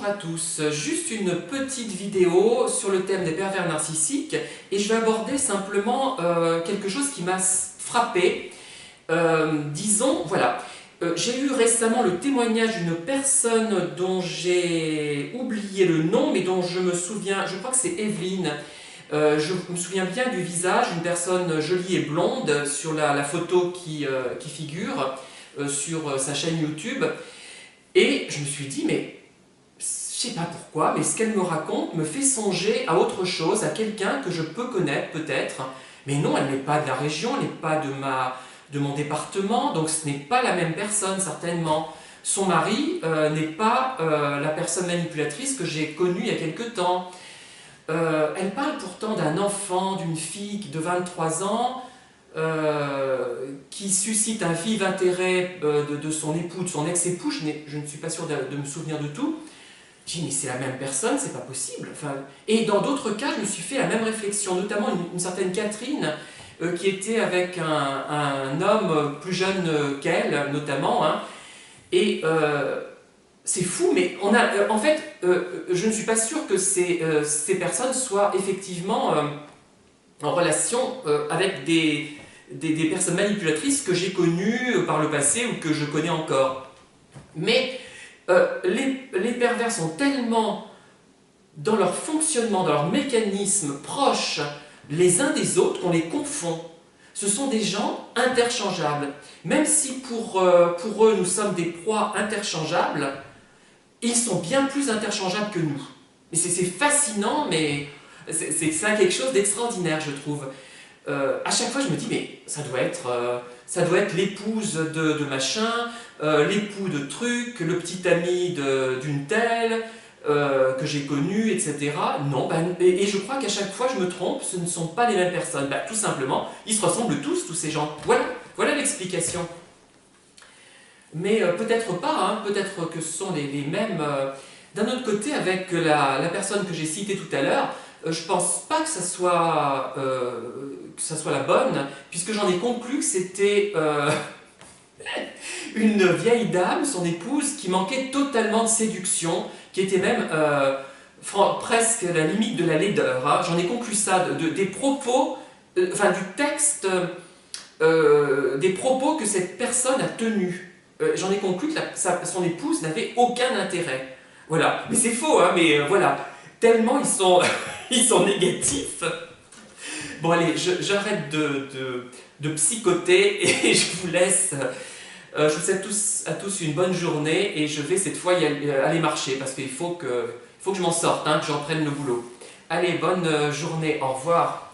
à tous, juste une petite vidéo sur le thème des pervers narcissiques et je vais aborder simplement quelque chose qui m'a frappé. Disons, voilà, j'ai eu récemment le témoignage d'une personne dont j'ai oublié le nom mais dont je me souviens, je crois que c'est Evelyne. Je me souviens bien du visage, une personne jolie et blonde sur la photo qui figure sur sa chaîne YouTube. Et je me suis dit, mais je sais pas pourquoi, mais ce qu'elle me raconte me fait songer à autre chose, à quelqu'un que je peux connaître peut-être. Mais non, elle n'est pas de la région, elle n'est pas de mon département, donc ce n'est pas la même personne certainement. Son mari n'est pas la personne manipulatrice que j'ai connue il y a quelque temps. Elle parle pourtant d'un enfant, d'une fille de 23 ans, qui suscite un vif intérêt de son époux, de son ex-époux. Je ne suis pas sûre de me souvenir de tout. Je dis, mais c'est la même personne, c'est pas possible. Enfin, et dans d'autres cas, je me suis fait la même réflexion, notamment une certaine Catherine, qui était avec un homme plus jeune qu'elle, notamment, hein, et c'est fou, mais en fait, je ne suis pas sûre que ces personnes soient effectivement en relation avec des personnes manipulatrices que j'ai connues par le passé ou que je connais encore. Mais les pervers sont tellement dans leur fonctionnement, dans leur mécanisme proches les uns des autres qu'on les confond. Ce sont des gens interchangeables. Même si pour eux nous sommes des proies interchangeables, ils sont bien plus interchangeables que nous. Et c'est fascinant, mais c'est ça quelque chose d'extraordinaire, je trouve. À chaque fois, je me dis, mais ça doit être l'épouse de machin, l'époux de truc, le petit ami d'une telle, que j'ai connu, etc. Non, et je crois qu'à chaque fois, je me trompe, ce ne sont pas les mêmes personnes. Tout simplement, ils se ressemblent tous ces gens. Voilà l'explication. Mais peut-être pas, hein, peut-être que ce sont les mêmes. D'un autre côté, avec la personne que j'ai citée tout à l'heure, je pense pas que ça soit la bonne, puisque j'en ai conclu que c'était une vieille dame, son épouse, qui manquait totalement de séduction, qui était même presque à la limite de la laideur. Hein. J'en ai conclu ça des propos, enfin du texte, des propos que cette personne a tenus. J'en ai conclu que son épouse n'avait aucun intérêt. Voilà, mais c'est faux, hein, mais voilà. Tellement ils sont négatifs. Bon allez, j'arrête de psychoter et je vous laisse. Je vous souhaite à tous une bonne journée et je vais cette fois aller marcher parce qu'il faut que je m'en sorte, hein, que j'en prenne le boulot. Allez, bonne journée, au revoir.